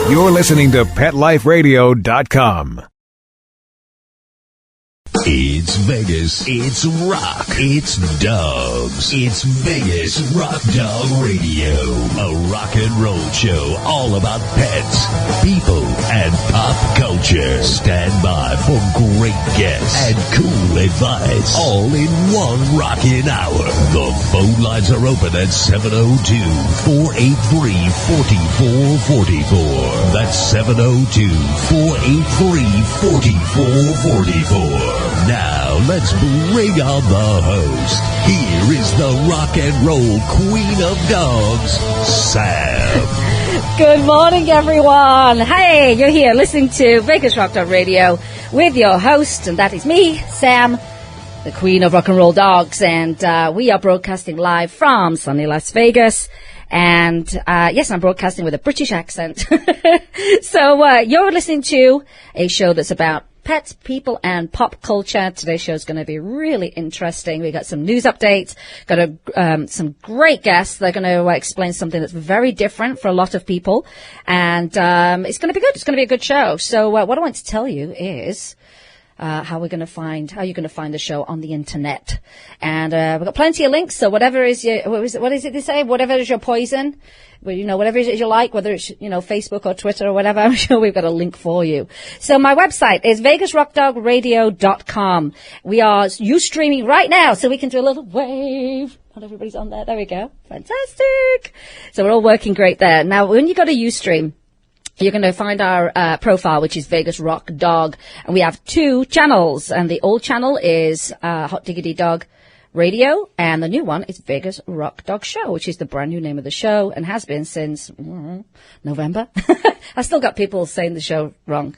You're listening to PetLifeRadio.com. It's Vegas. It's rock. It's dogs. It's Vegas Rock Dog Radio. A rock and roll show all about pets, people, and pop culture. Stand by for great guests and cool advice. All in one rocking hour. The phone lines are open at 702-483-4444. That's 702-483-4444. Now, let's bring on the host. Here is the rock and roll queen of dogs, Sam. Good morning, everyone. Hey, you're here listening to Vegas Rock Dog Radio with your host, and that is me, Sam, the queen of rock and roll dogs. And we are broadcasting live from sunny Las Vegas. And, yes, I'm broadcasting with a British accent. So, you're listening to a show that's about pets, people, and pop culture. Today's show is going to be really interesting. We got some news updates, got some great guests. They're going to explain something that's very different for a lot of people. And, it's going to be good. It's going to be a good show. So, what I want to tell you is, how you're going to find the show on the internet. And, we've got plenty of links. So whatever is your, what is it they say? Whatever is your poison, well, whatever it is you like, whether it's, Facebook or Twitter or whatever, I'm sure we've got a link for you. So my website is vegasrockdogradio.com. We are Ustreaming right now, so we can do a little wave. Not everybody's on there. There we go. Fantastic. So we're all working great there. Now, when you go to Ustream, you're going to find our profile, which is Vegas Rock Dog, and we have 2 channels. And the old channel is Hot Diggity Dog Radio, and the new one is Vegas Rock Dog Show, which is the brand new name of the show and has been since November. I still got people saying the show wrong.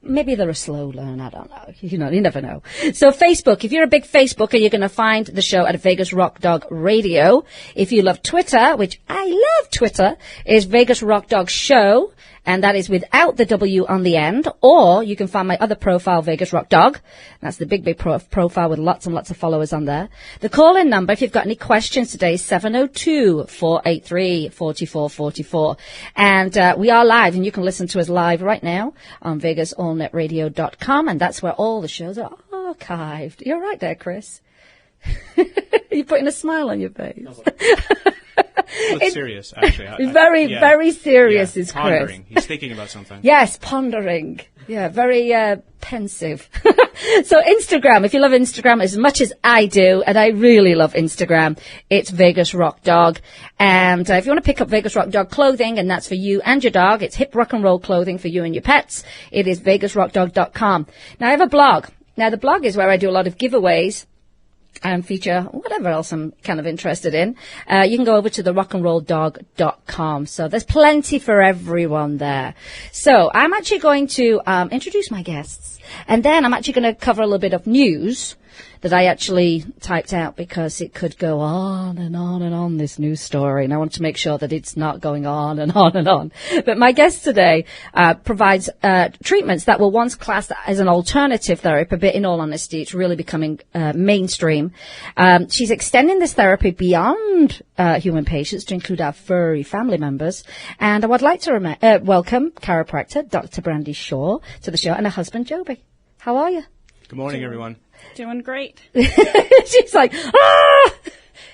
Maybe they're a slow learner. I don't know. You never know. So Facebook, if you're a big Facebooker, you're going to find the show at Vegas Rock Dog Radio. If you love Twitter, which I love Twitter, is Vegas Rock Dog Show. And that is without the W on the end. Or you can find my other profile, Vegas Rock Dog. That's the big profile with lots and lots of followers on there. The call-in number, if you've got any questions today, is 702-483-4444. And we are live, and you can listen to us live right now on VegasAllNetRadio.com. And that's where all the shows are archived. You're right there, Chris. You're putting a smile on your face. Looks serious, actually. Very serious is Chris. Pondering. He's thinking about something. Yes, pondering. Yeah, very pensive. So Instagram, if you love Instagram as much as I do, and I really love Instagram, it's Vegas Rock Dog. And if you want to pick up Vegas Rock Dog clothing, and that's for you and your dog, it's hip rock and roll clothing for you and your pets, it is vegasrockdog.com. Now, I have a blog. Now, the blog is where I do a lot of giveaways and feature whatever else I'm kind of interested in. You can go over to the rockandrolldog.com. So there's plenty for everyone there. So I'm actually going to introduce my guests, and then I'm actually going to cover a little bit of news that I actually typed out because it could go on and on and on, this news story, and I want to make sure that it's not going on and on and on. But my guest today provides treatments that were once classed as an alternative therapy, but in all honesty, it's really becoming mainstream. She's extending this therapy beyond human patients to include our furry family members. And I would like to welcome chiropractor Dr. Brandi Shaw to the show, and her husband, Jobe. How are you? Good morning, everyone. Doing great. She's like, ah!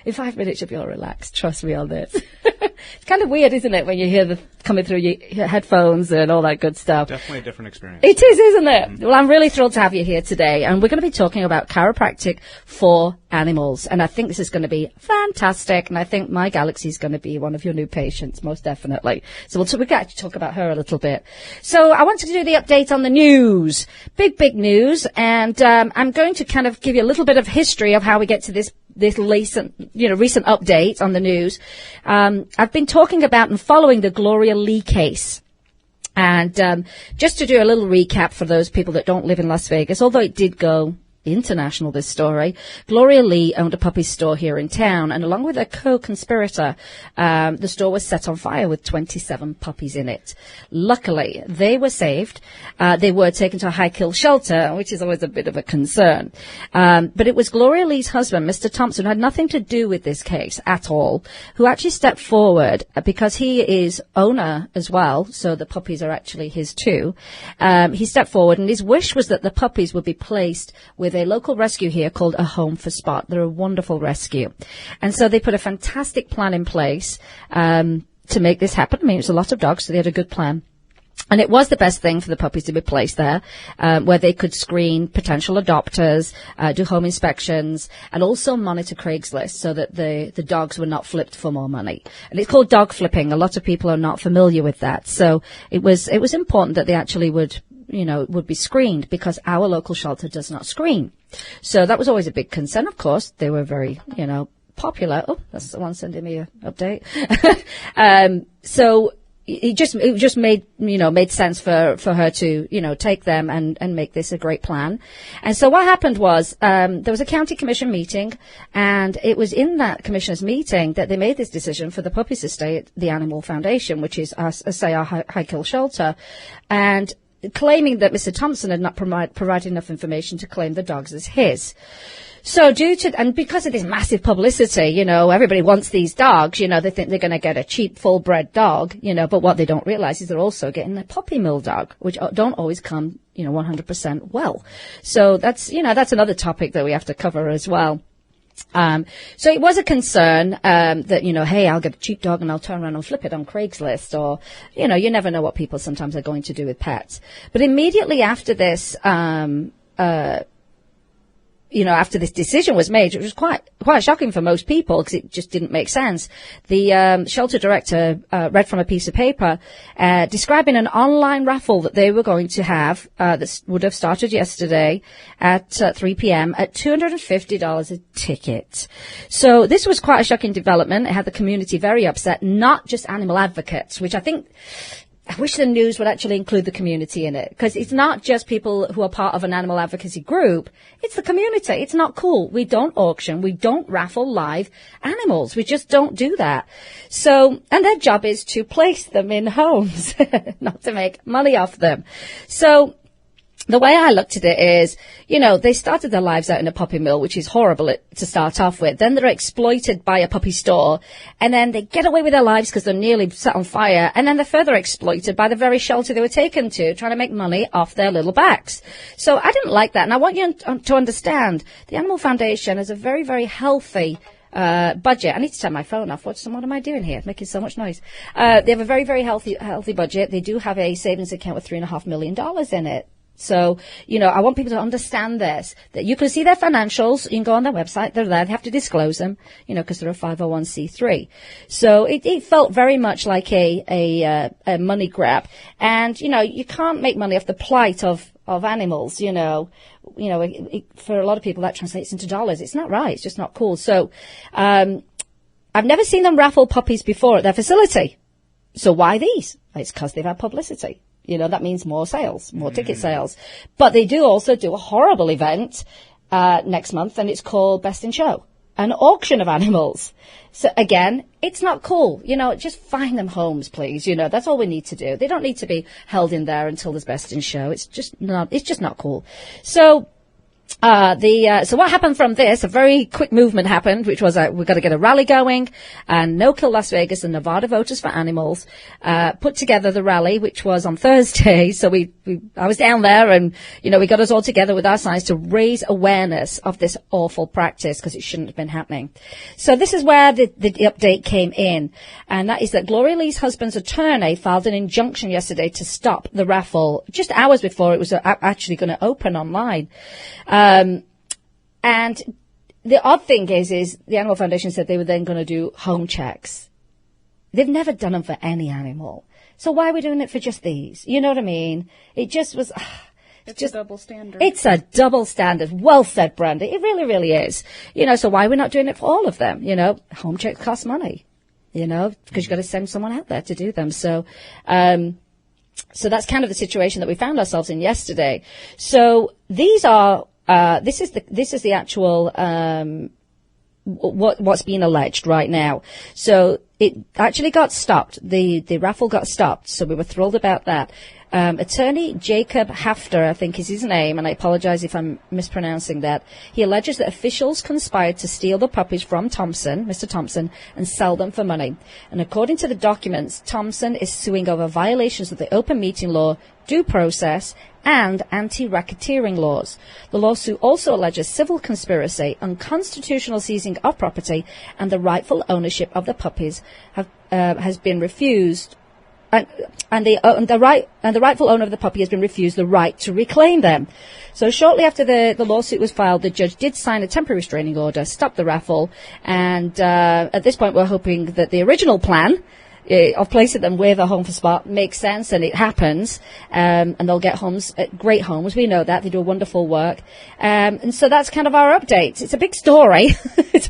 In 5 minutes, you'll be all relaxed. Trust me on this. It's kind of weird, isn't it, when you hear the coming through your headphones and all that good stuff. Definitely a different experience. It is, isn't it? Mm-hmm. Well, I'm really thrilled to have you here today, and we're going to be talking about chiropractic for animals, and I think this is going to be fantastic, and I think my Galaxy is going to be one of your new patients, most definitely. So we'll get to talk about her a little bit. So I want to do the update on the news. Big news, and I'm going to kind of give you a little bit of history of how we get to this recent update on the news. I've been talking about and following the Gloria Lee case. And just to do a little recap for those people that don't live in Las Vegas, although it did go international, this story. Gloria Lee owned a puppy store here in town, and along with a co-conspirator, the store was set on fire with 27 puppies in it. Luckily, they were saved. They were taken to a high-kill shelter, which is always a bit of a concern. But it was Gloria Lee's husband, Mr. Thompson, who had nothing to do with this case at all, who actually stepped forward because he is owner as well, so the puppies are actually his too. He stepped forward, and his wish was that the puppies would be placed with a local rescue here called A Home for Spot. They're a wonderful rescue. And so they put a fantastic plan in place to make this happen. I mean, it's a lot of dogs, so they had a good plan. And it was the best thing for the puppies to be placed there, where they could screen potential adopters, do home inspections, and also monitor Craigslist so that the dogs were not flipped for more money. And it's called dog flipping. A lot of people are not familiar with that. So it was important that they actually would be screened, because our local shelter does not screen. So that was always a big concern. Of course, they were very, popular. Oh, that's the one sending me an update. So it just made sense for her to, take them and make this a great plan. And so what happened was, there was a county commission meeting, and it was in that commissioner's meeting that they made this decision for the puppies to stay at the Animal Foundation, which is our high kill shelter, and claiming that Mr. Thompson had not provided enough information to claim the dogs as his. So because of this massive publicity, everybody wants these dogs, they think they're going to get a cheap full-bred dog, but what they don't realize is they're also getting a puppy mill dog, which don't always come, 100% well. So that's another topic that we have to cover as well. So it was a concern, that, hey, I'll get a cheap dog and I'll turn around and flip it on Craigslist, or, you never know what people sometimes are going to do with pets. But immediately after this, after this decision was made, it was quite shocking for most people because it just didn't make sense. The shelter director read from a piece of paper describing an online raffle that they were going to have that would have started yesterday at 3 p.m. at $250 a ticket. So this was quite a shocking development. It had the community very upset, not just animal advocates, which I wish the news would actually include the community in it, because it's not just people who are part of an animal advocacy group. It's the community. It's not cool. We don't auction. We don't raffle live animals. We just don't do that. So, and their job is to place them in homes, not to make money off them. So, the way I looked at it is, they started their lives out in a puppy mill, which is horrible to start off with. Then they're exploited by a puppy store, and then they get away with their lives because they're nearly set on fire, and then they're further exploited by the very shelter they were taken to, trying to make money off their little backs. So I didn't like that, and I want you to understand the Animal Foundation is a very, very healthy budget. I need to turn my phone off. What am I doing here? Making so much noise. They have a very, very healthy budget. They do have a savings account with $3.5 million in it. So, I want people to understand this, that you can see their financials. You can go on their website. They're there. They have to disclose them, because they're a 501c3. So it felt very much like a money grab. And, you can't make money off the plight of animals, for a lot of people that translates into dollars. It's not right. It's just not cool. So, I've never seen them raffle puppies before at their facility. So why these? It's because they've had publicity. That means more sales, more ticket sales. But they do also do a horrible event next month, and it's called Best in Show, an auction of animals. So again, it's not cool. Just find them homes, please. That's all we need to do. They don't need to be held in there until there's Best in Show. It's just not cool. So so what happened from this? A very quick movement happened, which was we've got to get a rally going, and No Kill Las Vegas and Nevada Voters for Animals put together the rally, which was on Thursday. So I was down there, and we got us all together with our signs to raise awareness of this awful practice, because it shouldn't have been happening. So this is where the update came in, and that is that Gloria Lee's husband's attorney filed an injunction yesterday to stop the raffle just hours before it was actually going to open online. And the odd thing is the Animal Foundation said they were then going to do home checks. They've never done them for any animal. So why are we doing it for just these? You know what I mean? It just was... It's just a double standard. It's a double standard. Well said, Brandi. It really, really is. So why are we not doing it for all of them? Home checks cost money, because you've got to send someone out there to do them. So that's kind of the situation that we found ourselves in yesterday. So these are this is the actual what's being alleged right now. So it actually got stopped. The raffle got stopped. So we were thrilled about that. Attorney Jacob Hafter, I think is his name, and I apologize if I'm mispronouncing that. He alleges that officials conspired to steal the puppies from Mr. Thompson, and sell them for money. And according to the documents, Thompson is suing over violations of the open meeting law, due process, and anti-racketeering laws. The lawsuit also alleges civil conspiracy, unconstitutional seizing of property, and the rightful ownership of the puppies has been refused. And the rightful owner of the puppy has been refused the right to reclaim them. So shortly after the lawsuit was filed, the judge did sign a temporary restraining order, stop the raffle, and at this point we're hoping that the original plan of placing them with a home for sport makes sense, and it happens, and they'll get homes, great homes. We know that they do wonderful work, and so that's kind of our update. It's a big story.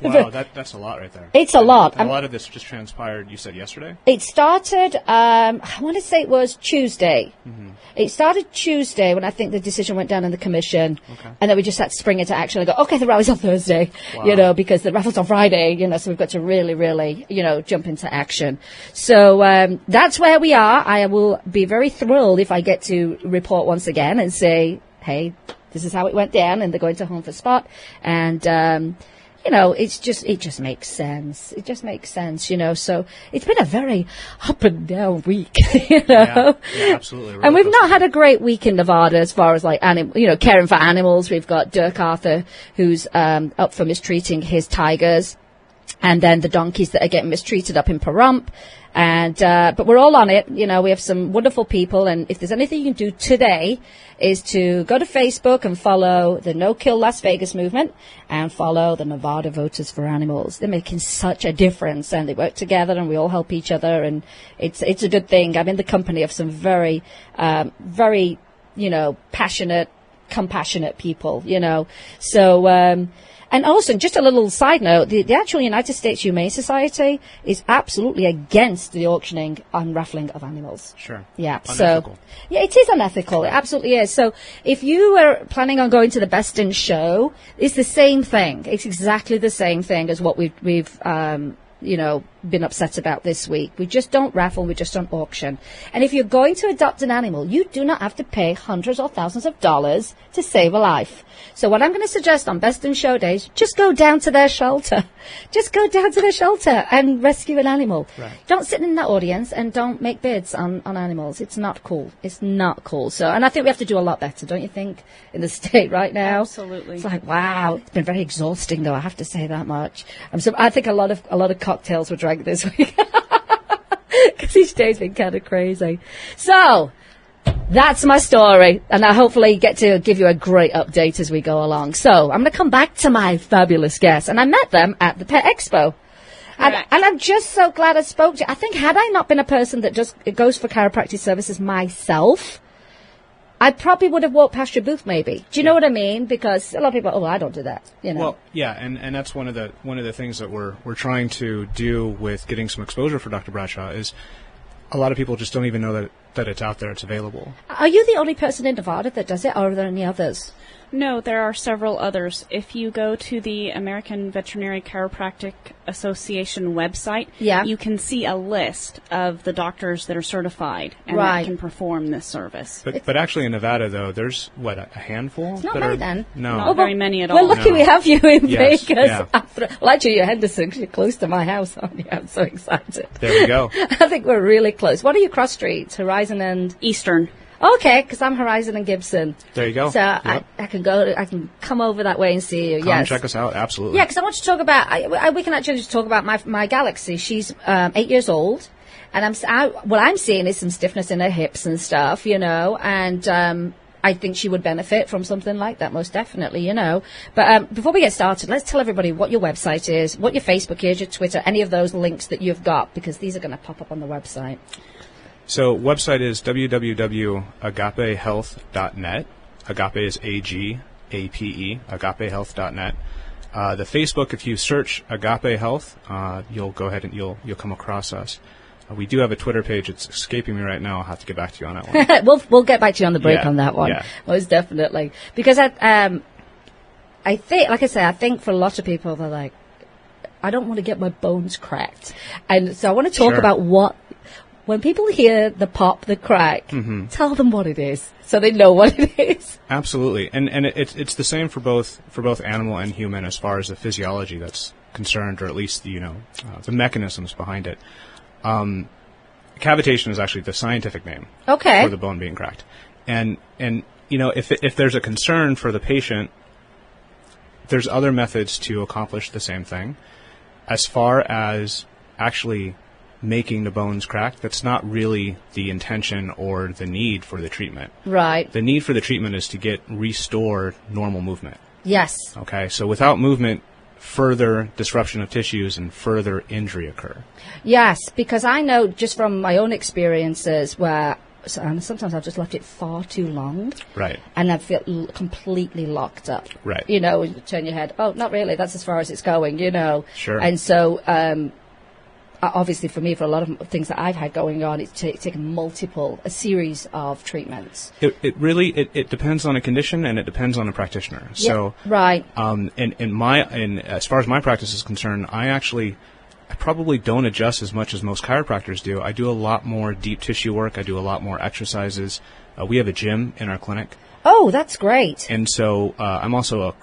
Wow, that's a lot right there. It's a lot. And a lot of this just transpired. You said yesterday. It started. I want to say it was Tuesday. Mm-hmm. It started Tuesday when I think the decision went down in the commission, and then we just had to spring into action and go, okay, the rally's on Thursday, because the raffle's on Friday, so we've got to really, really, jump into action. So that's where we are. I will be very thrilled if I get to report once again and say, hey, this is how it went down, and they're going to Home for Spot, and it just makes sense. It just makes sense, So it's been a very up and down week, Yeah, absolutely. And we've not had a great week in Nevada as far as caring for animals. We've got Dirk Arthur, who's up for mistreating his tigers, and then the donkeys that are getting mistreated up in Pahrump. And but we're all on it. We have some wonderful people, and if there's anything you can do today is to go to Facebook and follow the No Kill Las Vegas movement and follow the Nevada Voters for Animals. They're making such a difference, and they work together, and we all help each other, and it's a good thing. I'm in the company of some very very passionate, compassionate people, so and also, just a little side note, the actual United States Humane Society is absolutely against the auctioning and raffling of animals. Sure. Yeah. Unethical. So, yeah, it is unethical. It absolutely is. So, if you were planning on going to the Best in Show, it's the same thing. It's exactly the same thing as what we've been upset about this week. We just don't raffle, we just don't auction. And if you're going to adopt an animal, you do not have to pay hundreds or thousands of dollars to save a life. So what I'm going to suggest on Best in Show days, just go down to their shelter. Just go down to their shelter and rescue an animal. Right. Don't sit in that audience and don't make bids on animals. It's not cool. It's not cool. So, and I think we have to do a lot better, don't you think, in the state right now? Absolutely. It's like, wow, it's been very exhausting, though, I have to say that much. I think a lot of cocktails were drank this week. Because each day's been kind of crazy. So, that's my story, and I hopefully get to give you a great update as we go along. So, I'm going to come back to my fabulous guests, and I met them at the Pet Expo. And I'm just so glad I spoke to you. I think had I not been a person that just goes for chiropractic services myself, I probably would have walked past your booth, maybe. Do you know what I mean? Because a lot of people, I don't do that. Well, yeah, and that's one of the things that we're trying to do with getting some exposure for Dr. Bradshaw is a lot of people just don't even know that it's out there, it's available. Are you the only person in Nevada that does it, or are there any others? No, there are several others. If you go to the American Veterinary Chiropractic Association website, you can see a list of the doctors that are certified and that can perform this service. But actually in Nevada, though, there's, a handful? It's not many then. No. Not very many at all. We're lucky we have you in Yes, Vegas. yeah. Well, actually, you're Henderson, 'cause you're close to my house, aren't you? I'm so excited. There we go. I think we're really close. What are your cross streets? Horizon and... Eastern. Okay, because I'm Horizon and Gibson. There you go. So Yep. I can come over that way and see you. Come yes. check us out, absolutely. Yeah, because I want to talk about. We can actually just talk about my Galaxy. She's 8 years old, and what I'm seeing is some stiffness in her hips and stuff, and I think she would benefit from something like that, most definitely, But before we get started, let's tell everybody what your website is, what your Facebook is, your Twitter, any of those links that you've got, because these are going to pop up on the website. So website is www.agapehealth.net. Agape is AGAPE, agapehealth.net. The Facebook, if you search Agape Health, you'll go ahead and you'll come across us. We do have a Twitter page. It's escaping me right now. I'll have to get back to you on that one. We'll get back to you on the break Yeah, on that one. yeah. Most definitely. Because I think, like I say, I think for a lot of people, they're like, I don't want to get my bones cracked. And so I want to talk about when people hear the pop, the crack, tell them what it is so they know what it is. Absolutely. And it's the same for both animal and human as far as the physiology that's concerned, or at least, the mechanisms behind it. Cavitation is actually the scientific name for the bone being cracked. And if there's a concern for the patient, there's other methods to accomplish the same thing. As far as actually making the bones crack, that's not really the intention or the need for the treatment. Right. The need for the treatment is to restore normal movement. Yes. Okay, so without movement, further disruption of tissues and further injury occur. Yes, because I know just from my own experiences where sometimes I've just left it far too long. Right. And I feel completely locked up. Right. You turn your head, oh, not really, that's as far as it's going, Sure. And so, obviously for me, for a lot of things that I've had going on, it's taken a series of treatments. It really depends on a condition, and it depends on a practitioner. Yeah, so, right. As far as my practice is concerned, I probably don't adjust as much as most chiropractors do. I do a lot more deep tissue work. I do a lot more exercises. We have a gym in our clinic. Oh, that's great. And so I'm also a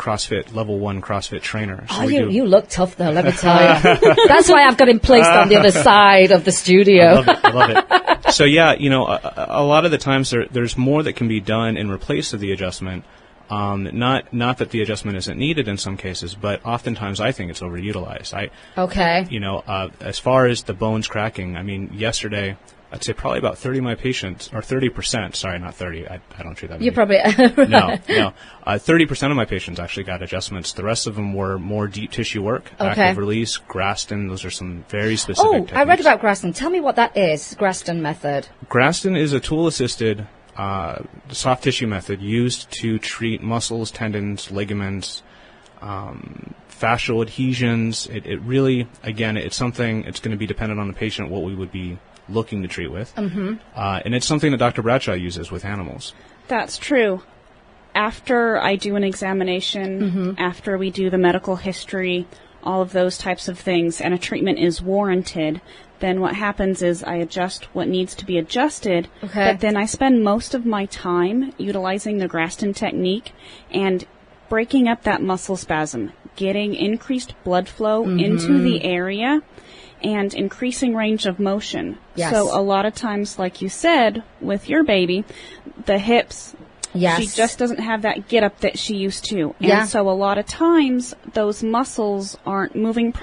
level 1 CrossFit trainer. So you look tough, though, let me tell you. That's why I've got him placed on the other side of the studio. I love it. So, yeah, a lot of the times there's more that can be done in replace of the adjustment. Not that the adjustment isn't needed in some cases, but oftentimes I think it's overutilized. As far as the bones cracking, I mean, yesterday, I'd say probably about 30 of my patients, or 30%, sorry, not 30, I don't treat that many. You probably, right. No. 30% of my patients actually got adjustments. The rest of them were more deep tissue work, active release, Graston. Those are some very specific techniques. I read about Graston. Tell me what that is, Graston method. Graston is a tool-assisted soft tissue method used to treat muscles, tendons, ligaments, fascial adhesions. It really, again, it's something, it's going to be dependent on the patient what we would be looking to treat with. And it's something that Dr. Bradshaw uses with animals. That's true. After I do an examination, after we do the medical history, all of those types of things, and a treatment is warranted, then what happens is I adjust what needs to be adjusted, but then I spend most of my time utilizing the Graston technique and breaking up that muscle spasm, getting increased blood flow into the area, and increasing range of motion. Yes. So a lot of times, like you said, with your baby, the hips, she just doesn't have that get up that she used to. And so a lot of times, those muscles aren't moving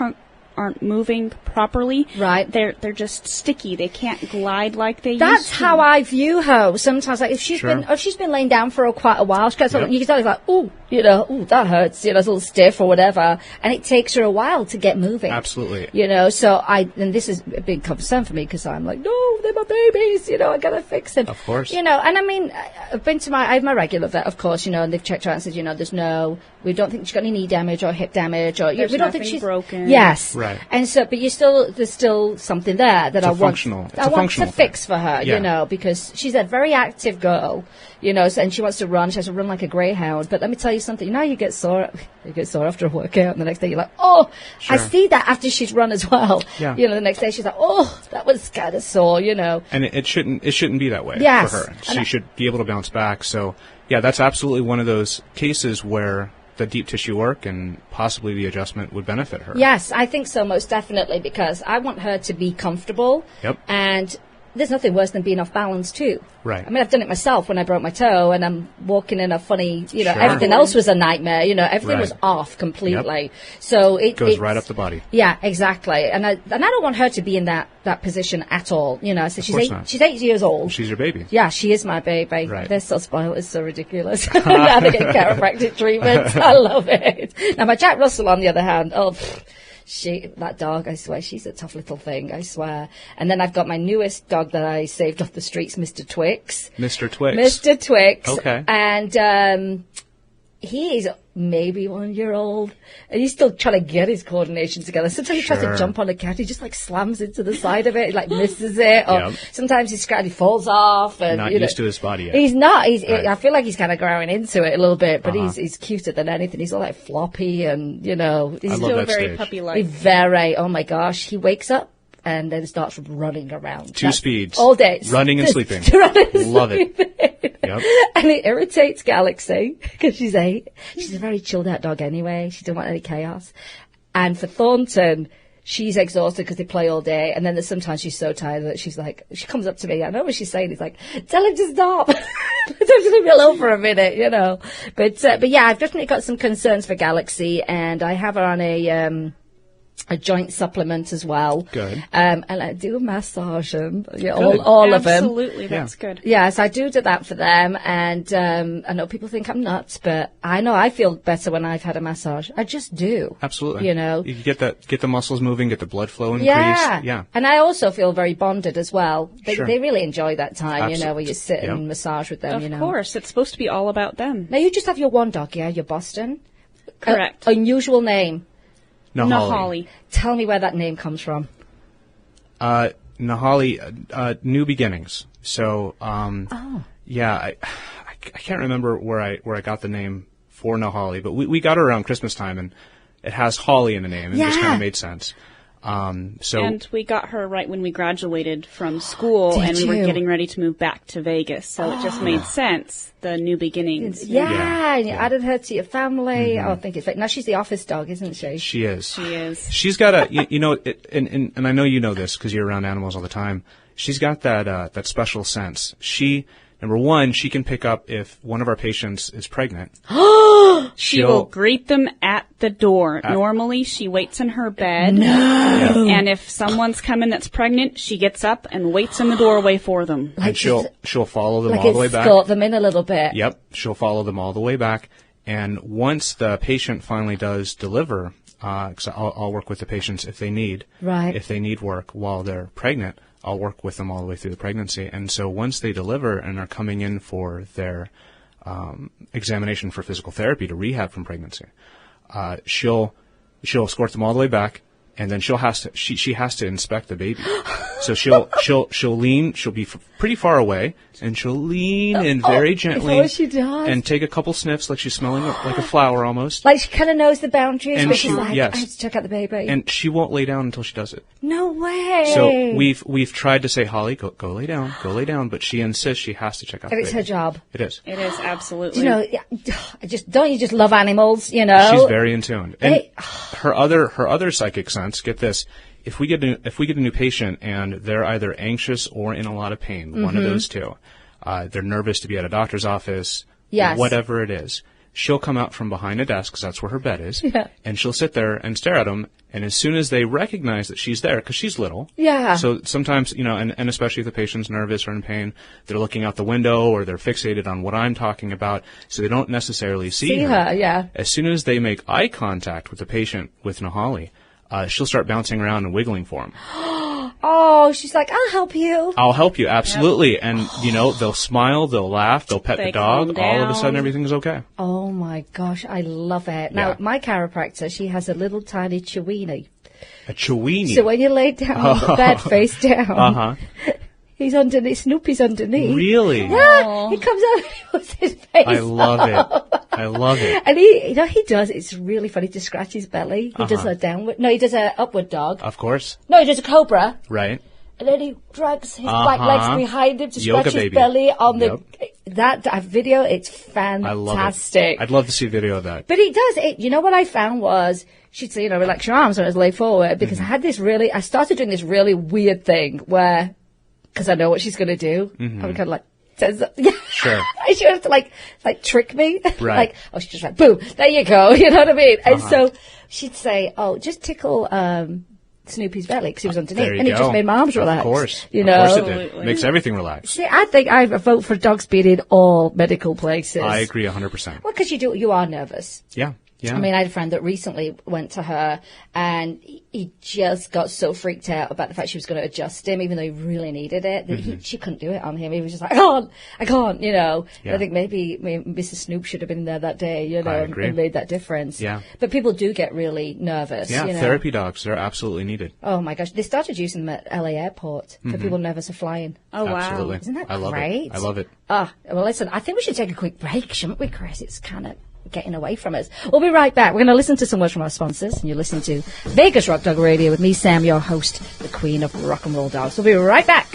properly. Right. They're just sticky. They can't glide like they used to. That's how I view her. Sometimes, like if she's been laying down for quite a while, she gets you can tell it's like, ooh, that hurts, it's a little stiff or whatever, and it takes her a while to get moving. Absolutely. So and this is a big concern for me because I'm like, no, they're my babies, I gotta fix them. Of course. And I mean, I have my regular vet, of course, and they've checked her out and said, we don't think she's got any knee damage or hip damage, or we don't think she's broken. Yes. Right. And so, but there's still something there that I want to fix for her, because she's a very active girl, and she wants to run. She has to run like a greyhound. But let me tell you something. You get sore. You get sore after a workout, and the next day you're like, oh, I see that after she's run as well. Yeah. The next day she's like, oh, that was kind of sore, And it shouldn't be that way for her. She should be able to bounce back. So, yeah, that's absolutely one of those cases where the deep tissue work and possibly the adjustment would benefit her. Yes, I think so, most definitely, because I want her to be comfortable. Yep. And there's nothing worse than being off balance, too. Right. I mean, I've done it myself when I broke my toe, and I'm walking in a funny, everything else was a nightmare, everything was off completely. Yep. So it goes right up the body. Yeah, exactly. And I don't want her to be in that position at all. So she's 8 years old. She's your baby. Yeah, she is my baby. Right. They're so spoiled, it's so ridiculous. Now they get chiropractic treatments. I love it. Now my Jack Russell, on the other hand, that dog, I swear, she's a tough little thing, I swear. And then I've got my newest dog that I saved off the streets, Mr. Twix. Mr. Twix. Mr. Twix. Okay. And He's maybe 1 year old, and he's still trying to get his coordination together. Sometimes he tries to jump on a cat, he just like slams into the side of it, like misses it, or sometimes he falls off. And, not used to his body yet. He's not. I feel like he's kind of growing into it a little bit, but he's cuter than anything. He's all like floppy, and he's still very puppy-like. Very. Oh my gosh, he wakes up and then starts running around. Two speeds. All day. Running and sleeping. Love it. Yep. And it irritates Galaxy because she's 8. She's a very chilled out dog anyway. She doesn't want any chaos. And for Thornton, she's exhausted because they play all day. And then there's sometimes she's so tired that she's like, she comes up to me. I know what she's saying. It's like, tell him to stop. Don't just leave me alone for a minute, But yeah, I've definitely got some concerns for Galaxy, and I have her on a joint supplement as well. Good. And I do a massage them, all of them. Absolutely, that's good. Yes, I do that for them, and I know people think I'm nuts, but I know I feel better when I've had a massage. I just do. Absolutely. You get the muscles moving, get the blood flow increased. Yeah. And I also feel very bonded as well. They really enjoy that time, where you sit and massage with them, Of course, it's supposed to be all about them. Now, you just have your one dog, your Boston? Correct. Unusual name. Nahali. Tell me where that name comes from. Nahali, New Beginnings. So, I can't remember where I got the name for Nahali, but we got her around Christmas time, and it has Holly in the name, and it just kind of made sense. And we got her right when we graduated from school, and we were getting ready to move back to Vegas, so it just made sense. The New Beginnings. And you added her to your family. Mm-hmm. I think it's now she's the office dog, isn't she? She is. She is. She's got and I know you know this because you're around animals all the time. She's got that special sense. Number one, she can pick up if one of our patients is pregnant. She will greet them at the door. Normally, she waits in her bed. No. And if someone's coming that's pregnant, she gets up and waits in the doorway for them. And she'll follow them all the way back. Escort them in a little bit. Yep. She'll follow them all the way back. And once the patient finally does deliver, because I'll work with the patients if they need. Right. If they need work while they're pregnant, I'll work with them all the way through the pregnancy. And so once they deliver and are coming in for their examination for physical therapy to rehab from pregnancy, she'll escort them all the way back, and then she has to inspect the baby. So she'll lean, she'll be pretty far away, and she'll lean in very gently she does. and take a couple sniffs like she's smelling like a flower almost. Like she kind of knows the boundaries, and but she's like, I have to check out the baby. And she won't lay down until she does it. No way. So we've tried to say, Holly, go lay down, but she insists she has to check out the baby. It's her job. It is. It is, absolutely. Don't you just love animals, She's very in tune. And her other psychic sense, get this, if we get a new patient and they're either anxious or in a lot of pain, one of those two, they're nervous to be at a doctor's office, whatever it is, she'll come out from behind a desk, because that's where her bed is, and she'll sit there and stare at them. And as soon as they recognize that she's there, because she's little, so sometimes, and especially if the patient's nervous or in pain, they're looking out the window or they're fixated on what I'm talking about, so they don't necessarily see her. As soon as they make eye contact with the patient with Nahali, she'll start bouncing around and wiggling for him. Oh, she's like, I'll help you. I'll help you, absolutely. Yep. And, they'll smile, they'll laugh, they'll pet the dog. All of a sudden, everything's okay. Oh, my gosh, I love it. Now, my chiropractor, she has a little tiny chiweenie. A chiweenie? So when you lay down on the bed face down, he's underneath, Snoopy's underneath. Really? Yeah, aww. He comes out and he puts his face I love it. And he does, it's really funny to scratch his belly. He does he does a upward dog. Of course. No, he does a cobra. Right. And then he drags his back legs behind him to scratch his belly on that video. It's fantastic. I'd love to see a video of that. But he does it. You know what I found was, she'd say, relax your arms when I was laid forward, because I started doing this really weird thing where, because I know what she's going to do. I'm kind of like, sure. She wants to like trick me. Right. She's just like, boom, there you go. You know what I mean? And so she'd say, just tickle, Snoopy's belly, because he was underneath, and it just made my arms relax. Of course. Of course it did. Makes everything relax. See, I think I vote for dogs being in all medical places. I agree 100%. Well, because you are nervous. Yeah. Yeah. I mean, I had a friend that recently went to her, and he just got so freaked out about the fact she was going to adjust him, even though he really needed it, that she couldn't do it on him. He was just like, I can't, you know. Yeah. I think maybe Mrs. Snoop should have been there that day, you know, I agree. and made that difference. Yeah. But people do get really nervous. Yeah, you know? therapy dogs, they're absolutely needed. Oh, my gosh. They started using them at LA Airport for people nervous of flying. Oh, wow. Absolutely. Isn't that I love great? it. I love it. Well, listen, I think we should take a quick break, shouldn't we, Chris? It's kind of getting away from us. We'll be right back. We're going to listen to some words from our sponsors, and you're listening to Vegas Rock Dog Radio with me, Sam, your host, the queen of rock and roll dogs. We'll be right back.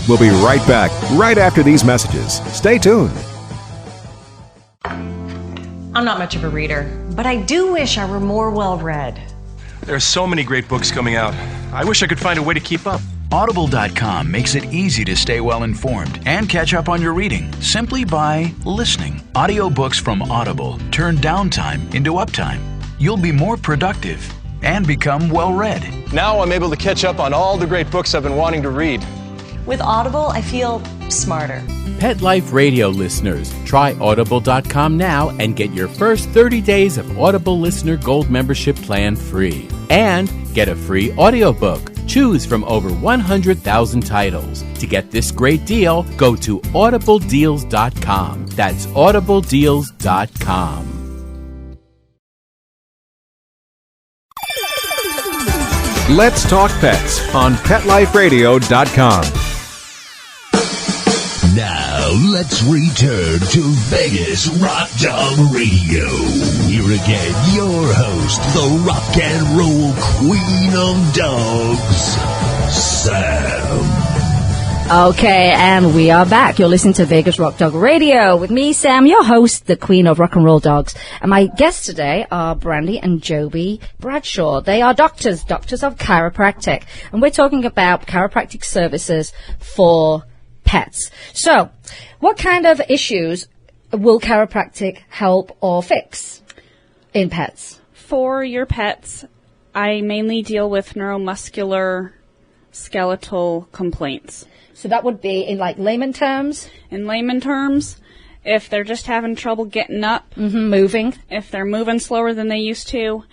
We'll be right back, right after these messages. Stay tuned. I'm not much of a reader, but I do wish I were more well-read. There are so many great books coming out. I wish I could find a way to keep up. Audible.com makes it easy to stay well informed and catch up on your reading simply by listening. Audiobooks from Audible turn downtime into uptime. You'll be more productive and become well read. Now I'm able to catch up on all the great books I've been wanting to read. With Audible, I feel smarter. Pet Life Radio listeners, try Audible.com now and get your first 30 days of Audible Listener Gold membership plan free. And get a free audiobook. Choose from over 100,000 titles. To get this great deal, go to audibledeals.com. That's audibledeals.com. Let's Talk Pets on PetLifeRadio.com. Now, let's return to Vegas Rock Dog Radio. Here again, your host, the rock and roll queen of dogs, Sam. Okay, and we are back. You're listening to Vegas Rock Dog Radio with me, Sam, your host, the queen of rock and roll dogs. And my guests today are Brandi and Jobe Bradshaw. They are doctors of chiropractic. And we're talking about chiropractic services for pets. So, what kind of issues will chiropractic help or fix in pets? For your pets, I mainly deal with neuromuscular skeletal complaints. So that would be in like layman terms? In layman terms, if they're just having trouble getting up, moving, if they're moving slower than they used to,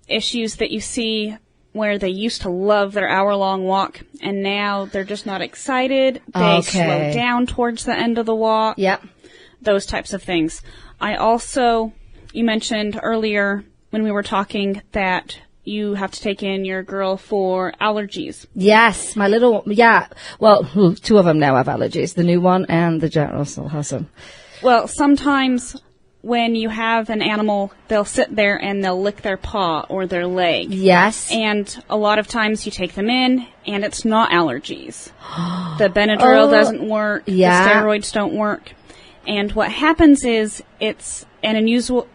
issues that you see where they used to love their hour-long walk, and now they're just not excited. They slow down towards the end of the walk. Yep. Those types of things. I also, you mentioned earlier when we were talking that you have to take in your girl for allergies. Yes, my little, well, two of them now have allergies, the new one and the Jack Russell has them. Well, sometimes when you have an animal, they'll sit there and they'll lick their paw or their leg. Yes. And a lot of times you take them in and it's not allergies. The Benadryl doesn't work. Yeah. The steroids don't work. And what happens is it's an unusual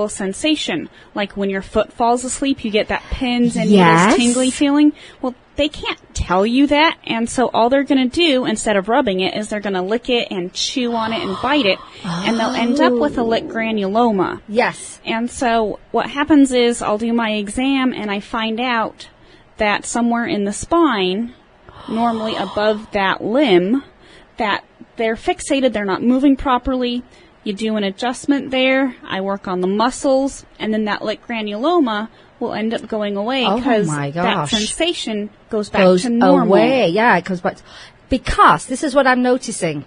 sensation. Like when your foot falls asleep, you get that pins and needles tingly feeling. Well, they can't tell you that, and so all they're going to do, instead of rubbing it, is they're going to lick it and chew on it and bite it, and they'll end up with a lick granuloma. Yes. And so what happens is I'll do my exam, and I find out that somewhere in the spine, normally above that limb, that they're fixated, they're not moving properly. You do an adjustment there, I work on the muscles, and then that lick granuloma will end up going away because that sensation goes back to normal. Away. Yeah, it goes back. Because this is what I'm noticing.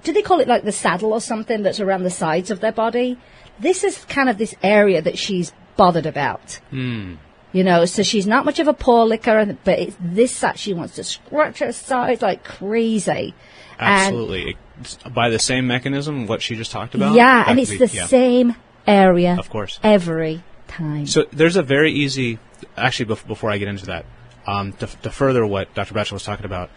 Do they call it like the saddle or something that's around the sides of their body? This is kind of this area that she's bothered about. You know, so she's not much of a paw licker, but it's this that she wants to scratch her sides like crazy. Absolutely. By the same mechanism, what she just talked about? Yeah, and it's the same area. Of course. Every time. So there's a very easy, actually before I get into that, to further what Dr. Bradshaw was talking about,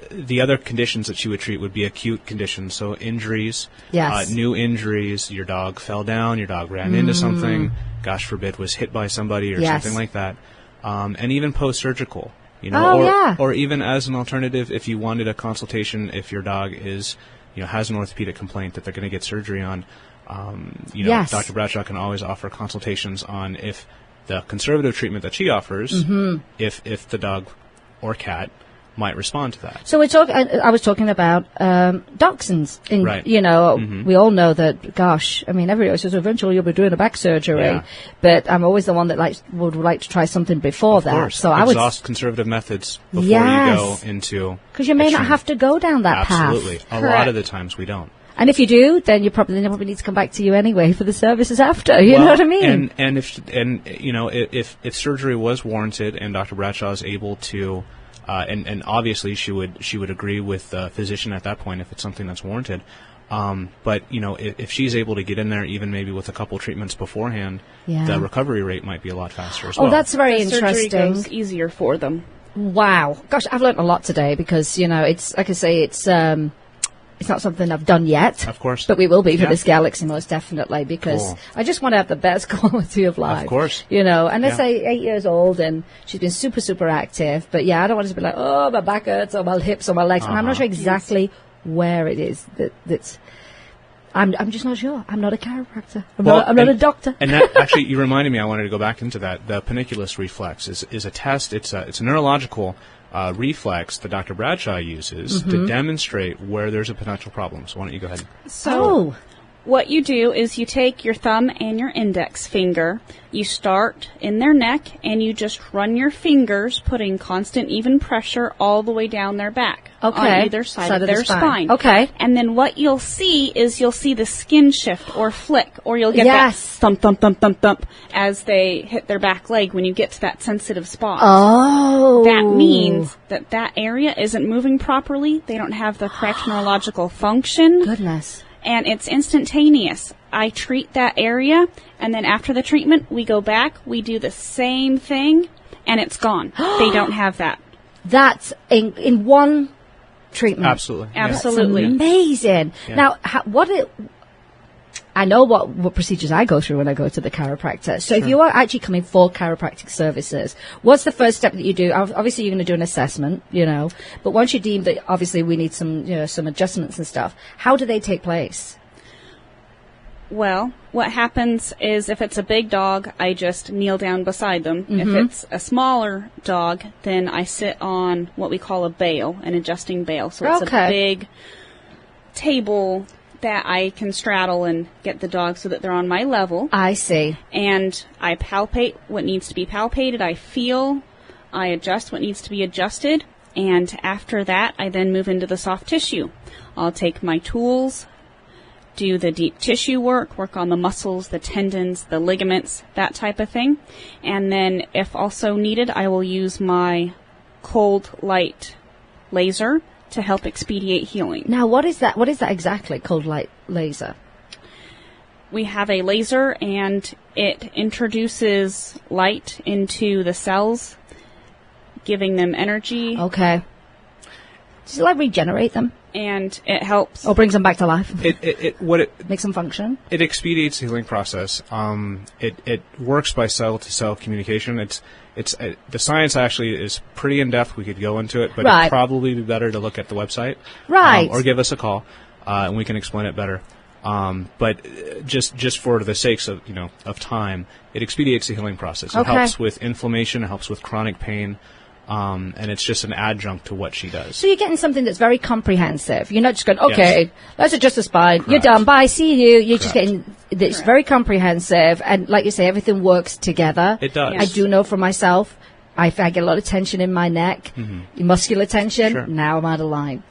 the other conditions that she would treat would be acute conditions, so injuries, new injuries, your dog fell down, your dog ran into something, gosh forbid was hit by somebody or something like that, and even post-surgical, you know, or even as an alternative, if you wanted a consultation, if your dog is, you know, has an orthopedic complaint that they're going to get surgery on, you know, Dr. Bradshaw can always offer consultations on if the conservative treatment that she offers, if the dog or cat might respond to that. So I was talking about dachshunds. Right. You know, we all know that. Gosh, I mean, everybody says eventually you'll be doing a back surgery, but I'm always the one that would like to try something before of that. Course. So exhaust conservative methods before you go into, because you may not have to go down that path. Absolutely, a lot of the times we don't. And if you do, then you probably need to come back to you anyway for the services after. You know what I mean? And if surgery was warranted and Dr. Bradshaw is able to, and obviously she would agree with the physician at that point if it's something that's warranted. But if she's able to get in there even maybe with a couple treatments beforehand, the recovery rate might be a lot faster as well. Oh, that's very Surgery interesting. goes easier for them. Wow, gosh, I've learned a lot today because it's like I say, it's not something I've done yet. Of course. But we will be for this galaxy, most definitely, because I just want to have the best quality of life. Of course. And let's say 8 years old and she's been super, super active. But I don't want to be like, oh, my back hurts or my hips or my legs. And I'm not sure exactly where it is that's... I'm just not sure. I'm not a chiropractor. I'm not a doctor. And that actually, you reminded me, I wanted to go back into that. The panniculus reflex is a test. It's a neurological reflex that Dr. Bradshaw uses to demonstrate where there's a potential problem. So why don't you go ahead? So what you do is you take your thumb and your index finger, you start in their neck, and you just run your fingers, putting constant even pressure all the way down their back on either side of their spine. Okay. And then what you'll see is the skin shift or flick, or you'll get that thump, thump, thump, thump, thump as they hit their back leg when you get to that sensitive spot. Oh. That means that area isn't moving properly. They don't have the correct neurological function. Goodness. And it's instantaneous. I treat that area, and then after the treatment, we go back, we do the same thing, and it's gone. They don't have that. That's in one treatment. Absolutely. Absolutely. That's amazing. Yeah. Now, I know what procedures I go through when I go to the chiropractor. So if you are actually coming for chiropractic services, what's the first step that you do? Obviously, you're going to do an assessment, but once you deem that obviously we need some adjustments and stuff, how do they take place? Well, what happens is if it's a big dog, I just kneel down beside them. If it's a smaller dog, then I sit on what we call a bale, an adjusting bale. So it's a big table that I can straddle and get the dog so that they're on my level. I see. And I palpate what needs to be palpated. I feel. I adjust what needs to be adjusted. And after that, I then move into the soft tissue. I'll take my tools, do the deep tissue work on the muscles, the tendons, the ligaments, that type of thing. And then, if also needed, I will use my cold light laser to help expedite healing. Now, what is that? What is that exactly, cold light laser? We have a laser, and it introduces light into the cells, giving them energy. Okay. Does it regenerate them? And it helps. Or brings them back to life? Makes them function? It expedites the healing process. It works by cell-to-cell communication. The science actually is pretty in-depth. We could go into it, but it'd probably be better to look at the website. Right. Or give us a call, and we can explain it better. But just for the sakes of time, it expedites the healing process. It helps with inflammation. It helps with chronic pain. And it's just an adjunct to what she does. So you're getting something that's very comprehensive. You're not just going, let's adjust the spine. Correct. You're done. Bye. See you. You're just getting, it's very comprehensive. And like you say, everything works together. It does. I do know for myself, I get a lot of tension in my neck, muscular tension. Sure. Now I'm out of line,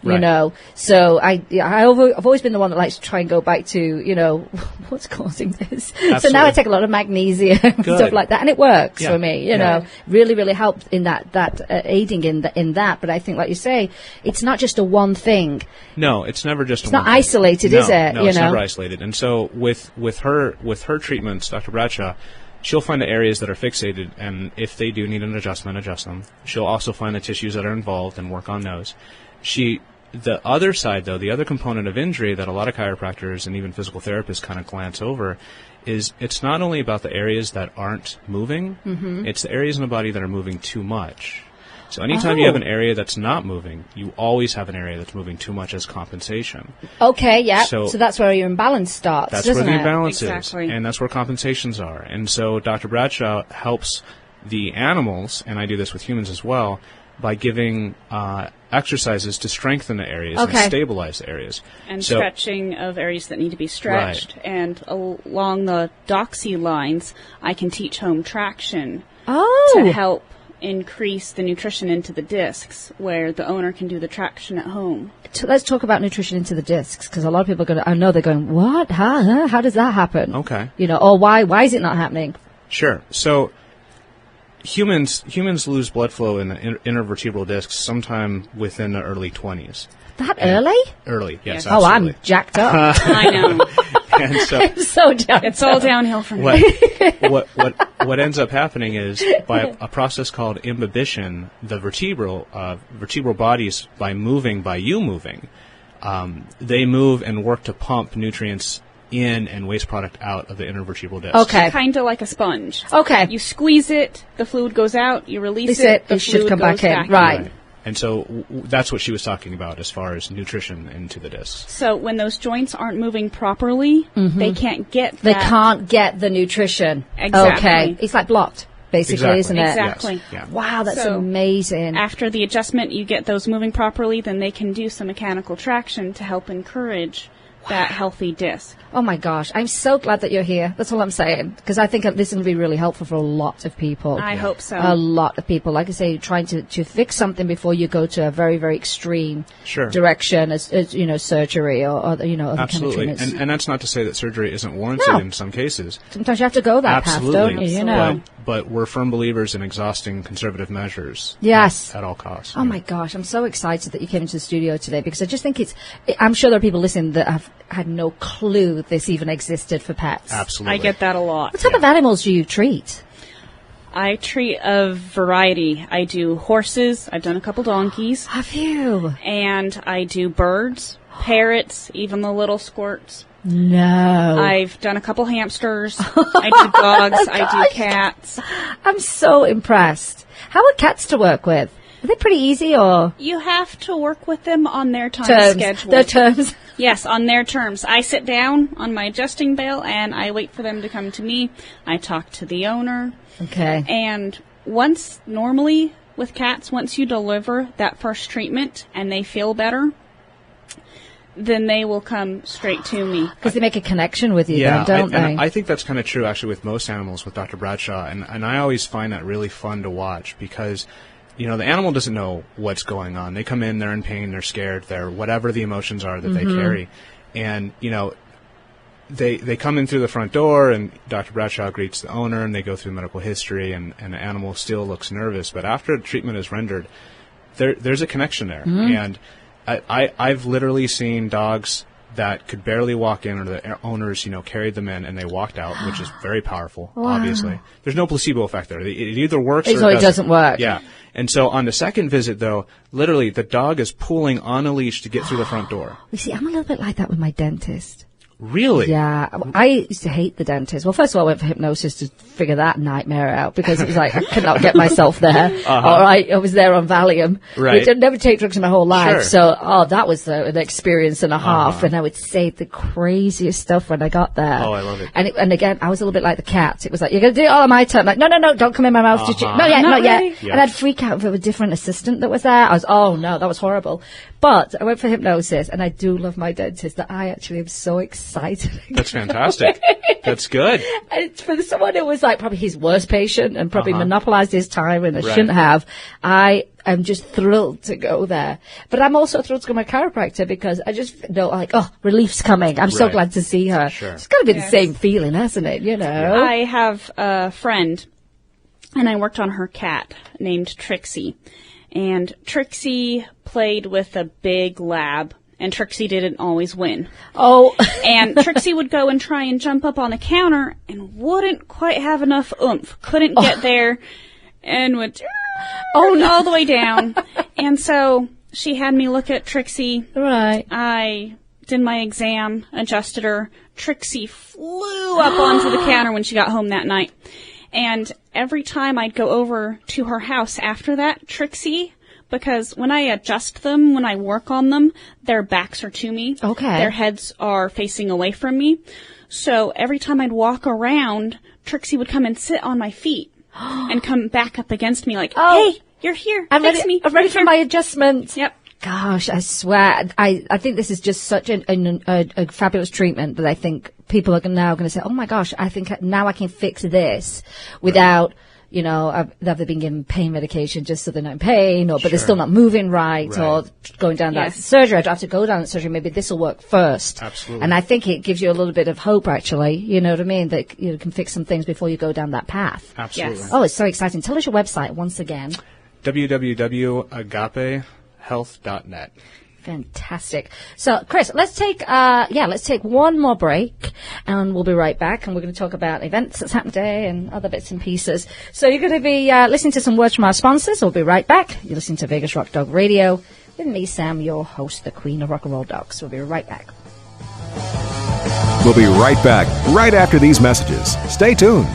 So I've always been the one that likes to try and go back to, what's causing this? Absolutely. So now I take a lot of magnesium and stuff like that, and it works for me. Really, really helped in that aiding in that. But I think, like you say, it's not just a one thing. No, it's never just. It's not isolated, is it? No, it's never isolated. And so with her treatments, Dr. Bradshaw, she'll find the areas that are fixated, and if they do need an adjustment, adjust them. She'll also find the tissues that are involved and work on those. The other side, though, the other component of injury that a lot of chiropractors and even physical therapists kind of glance over is it's not only about the areas that aren't moving, it's the areas in the body that are moving too much. So anytime you have an area that's not moving, you always have an area that's moving too much as compensation. Okay, yeah. So that's where your imbalance starts, that's doesn't where the it? imbalance Exactly. is, and that's where compensations are. And so Dr. Bradshaw helps the animals, and I do this with humans as well, by giving exercises to strengthen the areas and stabilize the areas. And stretching of areas that need to be stretched. Right. And along the doxy lines, I can teach home traction to help increase the nutrition into the discs, where the owner can do the traction at home. Let's talk about nutrition into the discs, because a lot of people are going to, I know they're going, what? How does that happen? Okay. Or why is it not happening? Sure. So humans lose blood flow in the intervertebral discs sometime within the early 20s. That early? Early, yes. Oh, I'm jacked up. I know. And so I'm so jacked It's all downhill from here. What ends up happening is, by a process called imbibition, the vertebral bodies, by you moving, they move and work to pump nutrients in and waste product out of the intervertebral disc. Okay. Kind of like a sponge. Okay. You squeeze it, the fluid goes out, you release it, the should fluid come goes back in. Right. And so that's what she was talking about as far as nutrition into the discs. So when those joints aren't moving properly, they can't get They can't get the nutrition. Exactly. Okay. It's like blocked, basically, isn't it? Exactly. Yes. Yeah. Wow, that's amazing. After the adjustment, you get those moving properly, then they can do some mechanical traction to help encourage that healthy disc. Oh my gosh, I'm so glad that you're here. That's all I'm saying, because I think this will be really helpful for a lot of people. I hope so. A lot of people, like I say, trying to fix something before you go to a very, very extreme direction, as surgery or other kind of treatments. And that's not to say that surgery isn't warranted in some cases. Sometimes you have to go that path, don't you? But we're firm believers in exhausting conservative measures. Yes. At all costs. Oh my gosh, I'm so excited that you came into the studio today, because I just think I'm sure there are people listening that have had no clue this even existed for pets. Absolutely. I get that a lot. What type of animals do you treat? I treat a variety. I do horses. I've done a couple donkeys. Have you? And I do birds, parrots, even the little squirts. No. I've done a couple hamsters. I do dogs. I do cats. I'm so impressed. How are cats to work with? Are they pretty easy, or? You have to work with them on their time schedule. Their terms? Yes, on their terms. I sit down on my adjusting bale and I wait for them to come to me. I talk to the owner. Okay. And normally with cats, once you deliver that first treatment and they feel better, then they will come straight to me. Because they make a connection with you then, don't they? And I think that's kind of true actually with most animals with Dr. Bradshaw. And I always find that really fun to watch, because the animal doesn't know what's going on. They come in, they're in pain, they're scared, they're whatever the emotions are that they carry. And, they come in through the front door, and Dr. Bradshaw greets the owner, and they go through medical history, and the animal still looks nervous. But after the treatment is rendered, there's a connection there. And I've literally seen dogs that could barely walk in, or the owners, carried them in and they walked out, which is very powerful, obviously. There's no placebo effect there. It either works or it doesn't work. Yeah. And so on the second visit, though, literally the dog is pulling on a leash to get through the front door. You see, I'm a little bit like that with my dentist. Really? Yeah. I used to hate the dentist. Well, first of all, I went for hypnosis to figure that nightmare out, because it was like, I could not get myself there. Or I was there on Valium. Right. I'd never take drugs in my whole life. Sure. So, that was an experience and a half. And I would say the craziest stuff when I got there. Oh, I love it. And again, I was a little bit like the cat. It was like, you're going to do it all on my turn. Like, no, don't come in my mouth. Not yet. Yeah. And I'd freak out if it was a different assistant that was there. I was, oh no, that was horrible. But I went for hypnosis, and I do love my dentist, that I actually am so excited. That's fantastic. That's good. And for someone who was like probably his worst patient and probably monopolized his time, and I shouldn't have, I am just thrilled to go there. But I'm also thrilled to go to my chiropractor, because I just know, like, relief's coming. I'm so glad to see her. Sure. It's got to be the same feeling, hasn't it? I have a friend, and I worked on her cat named Trixie. And Trixie played with a big lab, and Trixie didn't always win. Oh. And Trixie would go and try and jump up on the counter and wouldn't quite have enough oomph. Couldn't get there, and would all the way down. And so she had me look at Trixie. Right. I did my exam, adjusted her. Trixie flew up onto the counter when she got home that night. And every time I'd go over to her house after that, Trixie, because when I adjust them, when I work on them, their backs are to me. Okay. Their heads are facing away from me. So every time I'd walk around, Trixie would come and sit on my feet and come back up against me like, You're here. I'm ready for my adjustment. Yep. Gosh, I swear, I think this is just such a fabulous treatment that I think people are now going to say, oh my gosh, I think now I can fix this without, you know, they've been given pain medication just so they're not in pain, but they're still not moving right, or going down that surgery. I don't have to go down that surgery. Maybe this will work first. Absolutely. And I think it gives you a little bit of hope, actually. You know what I mean? That you can fix some things before you go down that path. Absolutely. Yes. Oh, it's so exciting. Tell us your website once again. www.agapehealth.net. Fantastic. So, Chris, let's take one more break, and we'll be right back. And we're going to talk about events that's happened today and other bits and pieces. So, you're going to be listening to some words from our sponsors. We'll be right back. You're listening to Vegas Rock Dog Radio with me, Sam, your host, the Queen of Rock and Roll Dogs. We'll be right back. We'll be right back right after these messages. Stay tuned.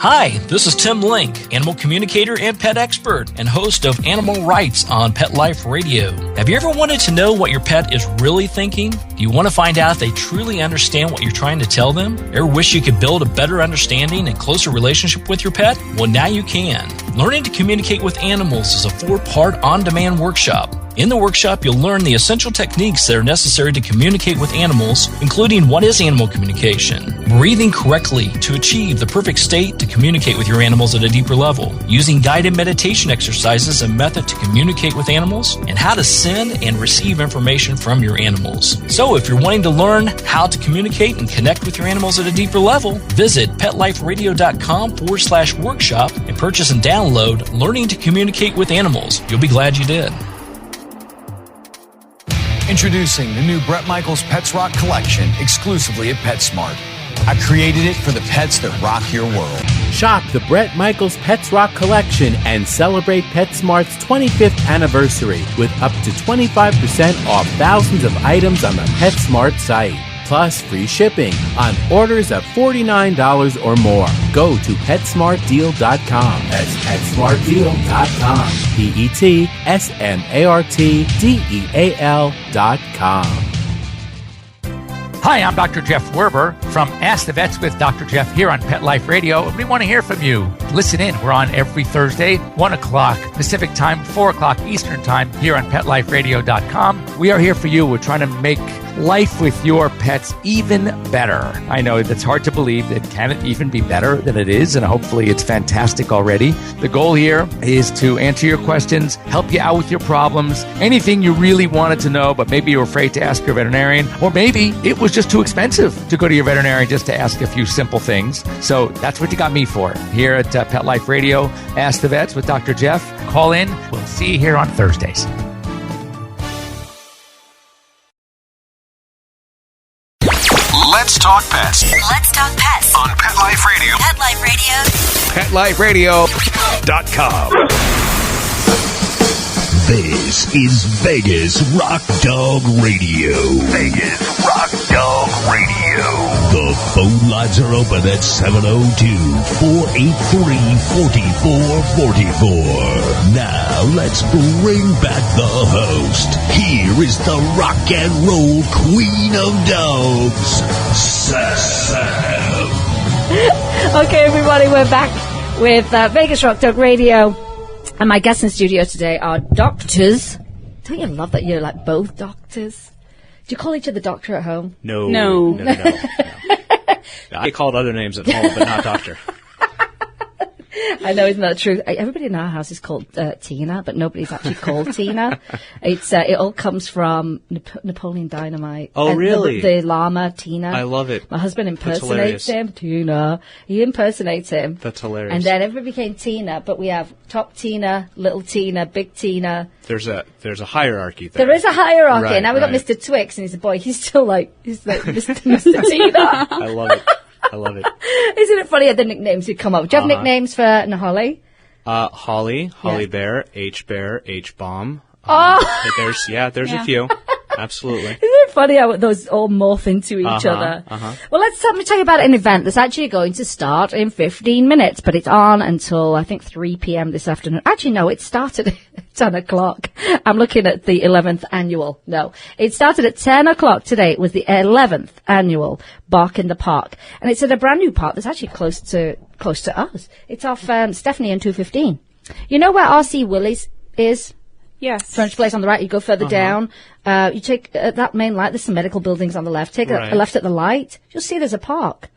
Hi, this is Tim Link, animal communicator and pet expert and host of Animal Rights on Pet Life Radio. Have you ever wanted to know what your pet is really thinking? Do you want to find out if they truly understand what you're trying to tell them? Ever wish you could build a better understanding and closer relationship with your pet? Well, now you can. Learning to communicate with animals is a 4-part on-demand workshop. In the workshop, you'll learn the essential techniques that are necessary to communicate with animals, including what is animal communication, breathing correctly to achieve the perfect state to communicate with your animals at a deeper level, using guided meditation exercises and method to communicate with animals, and how to send and receive information from your animals. So if you're wanting to learn how to communicate and connect with your animals at a deeper level, visit PetLifeRadio.com/workshop and purchase and download Learning to Communicate with Animals. You'll be glad you did. Introducing the new Bret Michaels Pets Rock collection exclusively at PetSmart. I created it for the pets that rock your world. Shop the Bret Michaels Pets Rock collection and celebrate PetSmart's 25th anniversary with up to 25% off thousands of items on the PetSmart site. Plus free shipping on orders of $49 or more. Go to PetSmartDeal.com. That's PetSmartDeal.com. PetSmartDeal.com. Hi, I'm Dr. Jeff Werber from Ask the Vets with Dr. Jeff here on Pet Life Radio. We want to hear from you. Listen in. We're on every Thursday, 1 o'clock Pacific Time, 4 o'clock Eastern Time here on PetLifeRadio.com. We are here for you. We're trying to make life with your pets even better. I know that's hard to believe. It can even be better than it is, and hopefully it's fantastic already. The goal here is to answer your questions, help you out with your problems, anything you really wanted to know, but maybe you're afraid to ask your veterinarian, or maybe it was just too expensive to go to your veterinarian just to ask a few simple things. So that's what you got me for here at Pet Life Radio. Ask the Vets with Dr. Jeff. Call in. We'll see you here on Thursdays. Let's talk pets. Let's talk pets On Pet Life Radio. Pet Life Radio. PetLifeRadio.com. This is Vegas Rock Dog Radio. Vegas Rock Dog Radio. The phone lines are open at 702-483-4444. Now let's bring back the host. Here is the rock and roll queen of dogs, Sam. Okay, everybody, we're back with Vegas Rock Dog Radio. And my guests in studio today are doctors. Don't you love that you're like both doctors? Do you call each other doctor at home? No. I called other names at home, but not doctor. I know, isn't that true? Everybody in our house is called Tina, but nobody's actually called Tina. It's it all comes from Napoleon Dynamite. Oh, really? The llama, Tina. I love it. My husband impersonates him. Tina. He impersonates him. That's hilarious. And then everybody became Tina, but we have top Tina, little Tina, big Tina. There's a hierarchy there. There is a hierarchy. Right, now we've got Mr. Twix, and he's a boy. He's like Mr. Tina. I love it. Isn't it funny how the nicknames would come up? Do you have nicknames for Holly? Holly Bear, H Bear, H Bomb. There's a few. Absolutely. Isn't it funny how those all morph into each other? Well, let me tell you about an event that's actually going to start in 15 minutes, but it's on until, I think, 3 p.m. this afternoon. Actually, no, it started at 10 o'clock. I'm looking at the 11th annual. No, it started at 10 o'clock today. It was the 11th annual Bark in the Park. And it's at a brand new park that's actually close to us. It's off Stephanie and 215. You know where R.C. Willie's is? Yes. French place on the right. You go further down. You take that main light. There's some medical buildings on the left. Take a left at the light. You'll see there's a park.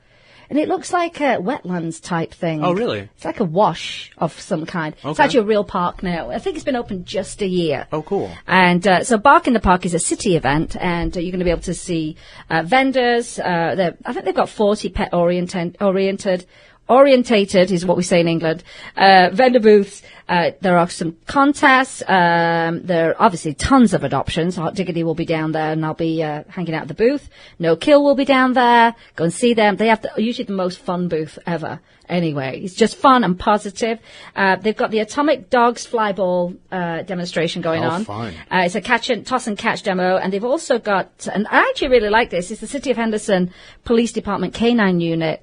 And it looks like a wetlands type thing. Oh, really? It's like a wash of some kind. Okay. It's actually a real park now. I think it's been open just a year. Oh, cool. And so Bark in the Park is a city event, and you're going to be able to see vendors. I think they've got 40 orientated is what we say in England. Vendor booths. There are some contests. There are obviously tons of adoptions. Hot Diggity will be down there, and I'll be hanging out at the booth. No Kill will be down there. Go and see them. They have usually the most fun booth ever. Anyway, it's just fun and positive. They've got the Atomic Dogs Flyball demonstration going on. Fun. It's a toss and catch demo, and they've also got, and I actually really like this, it's the City of Henderson Police Department Canine Unit.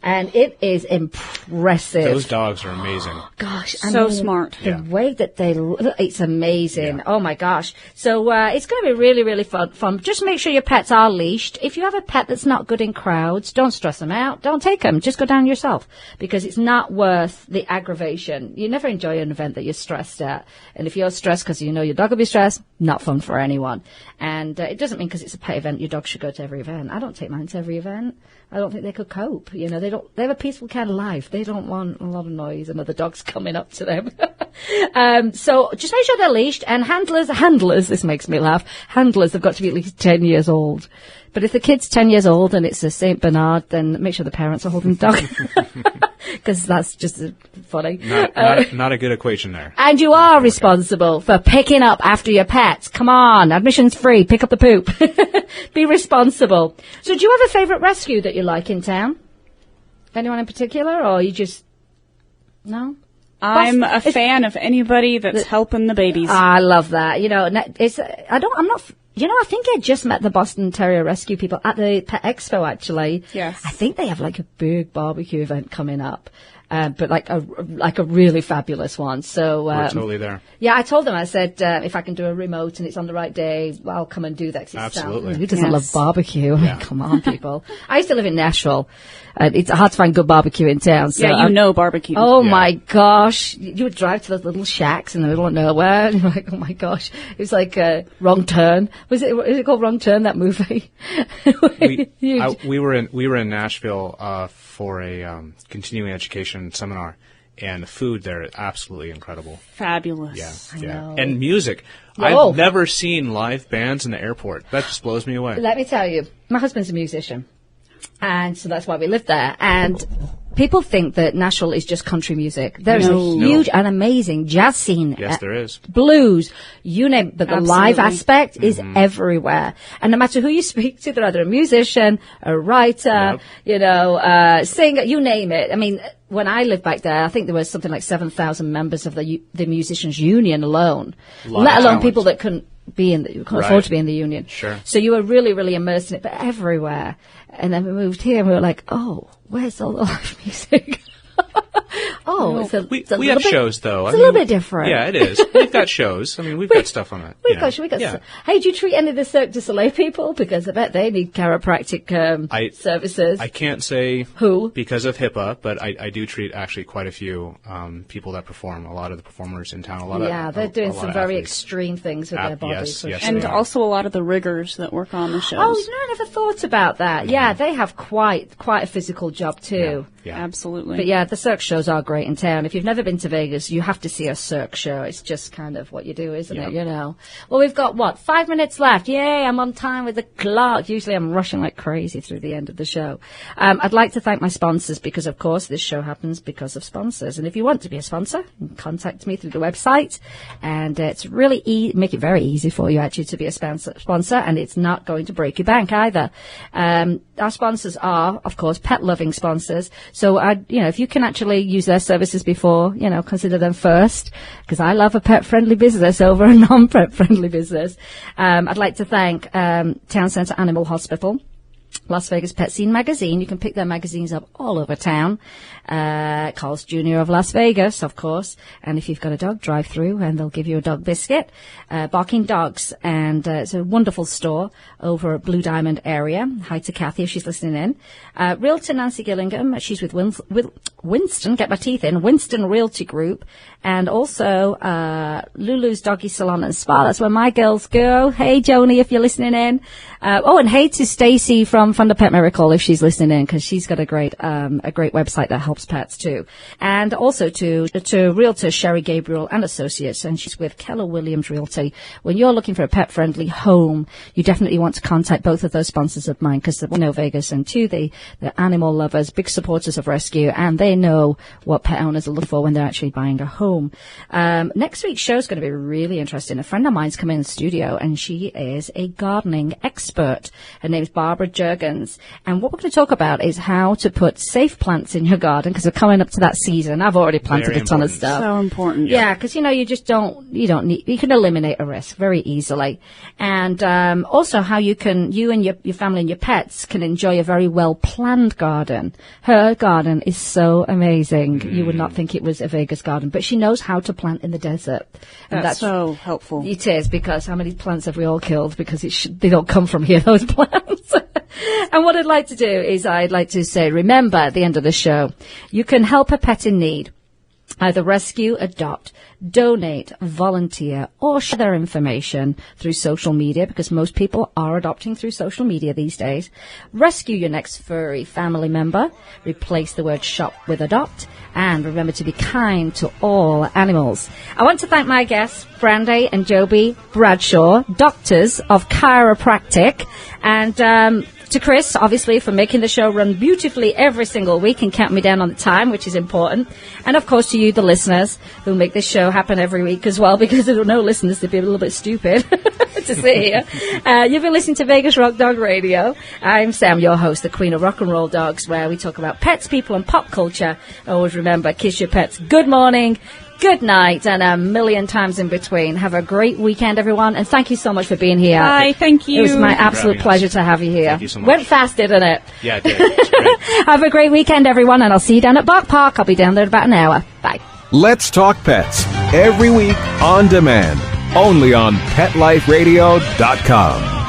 And it is impressive. Those dogs are amazing. Gosh. So smart. The way that they look, it's amazing. Yeah. Oh, my gosh. So it's going to be really, really fun. Just make sure your pets are leashed. If you have a pet that's not good in crowds, don't stress them out. Don't take them. Just go down yourself. Because it's not worth the aggravation. You never enjoy an event that you're stressed at. And if you're stressed because you know your dog will be stressed, not fun for anyone. And it doesn't mean because it's a pet event, your dog should go to every event. I don't take mine to every event. I don't think they could cope. You know, they have a peaceful kind of life. They don't want a lot of noise and other dogs coming up to them. So just make sure they're leashed. And handlers, this makes me laugh. Handlers have got to be at least 10 years old. But if the kid's 10 years old and it's a St. Bernard, then make sure the parents are holding the dog. Because that's just funny. Not a good equation there. And you are responsible for picking up after your pets. Come on, admission's free. Pick up the poop. Be responsible. So do you have a favourite rescue that you like in town? Anyone in particular, or you just... No? I'm a fan of anybody that's helping the babies. I love that. You know, I think I just met the Boston Terrier Rescue people at the Pet Expo, actually. Yes. I think they have like a big barbecue event coming up. But like a really fabulous one. So we're totally there. Yeah, I told them. I said if I can do a remote and it's on the right day, I'll come and do that. Absolutely. Who doesn't love barbecue? Yeah. Come on, people. I used to live in Nashville. It's hard to find good barbecue in town. So barbecue. Oh my gosh! You would drive to those little shacks in the middle of nowhere, and you're like, oh my gosh! It was like Wrong Turn. Is it called Wrong Turn? That movie? We were in Nashville for a continuing education seminar, and the food there is absolutely incredible. Fabulous. Yeah. And music. Whoa. I've never seen live bands in the airport. That just blows me away. Let me tell you, my husband's a musician, and so that's why we live there. And people think that Nashville is just country music. There's a huge and amazing jazz scene. Yes, there is. Blues, you name it, but the live aspect is everywhere. And no matter who you speak to, they're either a musician, a writer, singer, you name it. I mean, when I lived back there, I think there was something like 7,000 members of the Musicians Union alone, let alone people that couldn't afford to be in the union. Sure. So you were really, really immersed in it, but everywhere. And then we moved here and we were like, oh, where's all the live music? We have shows, though. It's a little bit different. Yeah, it is. We've got shows. I mean, we've got stuff on it. We got Hey, do you treat any of the Cirque du Soleil people? Because I bet they need chiropractic services. I can't say who because of HIPAA, but I do treat actually quite a few people that perform. A lot of the performers in town. They're doing some very extreme things with their bodies. Yes, and also a lot of the riggers that work on the shows. Oh, I never thought about that. Yeah, they have quite a physical job too. Yeah, absolutely. But the Cirque shows are great in town. If you've never been to Vegas, you have to see a Cirque show. It's just kind of what you do, isn't it? You know. Well, we've got 5 minutes left. Yay, I'm on time with the clock. Usually I'm rushing like crazy through the end of the show. I'd like to thank my sponsors because, of course, this show happens because of sponsors. And if you want to be a sponsor, you can contact me through the website. And it's really make it very easy for you, actually, to be a sponsor. And it's not going to break your bank either. Our sponsors are, of course, pet-loving sponsors. So, if you can actually use their services before, consider them first, because I love a pet-friendly business over a non-pet-friendly business. I'd like to thank Town Centre Animal Hospital. Las Vegas Pet Scene magazine. You can pick their magazines up all over town. Carl's Jr. of Las Vegas, of course. And if you've got a dog, drive through and they'll give you a dog biscuit. Barking Dogs. And it's a wonderful store over at Blue Diamond area. Hi to Kathy if she's listening in. Realtor Nancy Gillingham. She's with Winston, get my teeth in, Winston Realty Group. And also Lulu's Doggy Salon and Spa. That's where my girls go. Hey, Joni, if you're listening in. And hey to Stacy from Thunder Pet Miracle if she's listening in, because she's got a great website that helps pets too. And also to Realtor Sherry Gabriel and Associates, and she's with Keller Williams Realty. When you're looking for a pet-friendly home, you definitely want to contact both of those sponsors of mine, because they know Vegas, and two, they're animal lovers, big supporters of rescue, and they know what pet owners are looking for when they're actually buying a home. Next week's show is going to be really interesting. A friend of mine's come in the studio, and she is a gardening expert. Her name's Barbara Jurgens, and what we're going to talk about is how to put safe plants in your garden, because we're coming up to that season. I've already planted a ton of stuff. So important. Yeah, because you just don't need, you can eliminate a risk very easily. And also how you and your family and your pets can enjoy a very well planned garden. Her garden is so amazing. You would not think it was a Vegas garden, but she knows how to plant in the desert. And that's so helpful. It is, because how many plants have we all killed because they don't come from here, those plants. And what I'd like to do is I'd like to say, remember at the end of the show, you can help a pet in need. Either rescue, adopt, donate, volunteer, or share their information through social media, because most people are adopting through social media these days. Rescue your next furry family member. Replace the word shop with adopt. And remember to be kind to all animals. I want to thank my guests, Brandi and Jobe Bradshaw, doctors of chiropractic, and to Chris, obviously, for making the show run beautifully every single week and counting me down on the time, which is important. And, of course, to you, the listeners, who make this show happen every week as well, because there are no listeners, they'd be a little bit stupid to sit here. You've been listening to Vegas Rock Dog Radio. I'm Sam, your host, the queen of rock and roll dogs, where we talk about pets, people, and pop culture. Always remember, kiss your pets good morning, good night, and a million times in between. Have a great weekend, everyone, and thank you so much for being here. Bye, thank you. It was my absolute pleasure to have you here. Thank you so much. Went fast, didn't it? Yeah, it did. It's great. Have a great weekend, everyone, and I'll see you down at Bark Park. I'll be down there in about an hour. Bye. Let's Talk Pets, every week on demand, only on PetLifeRadio.com.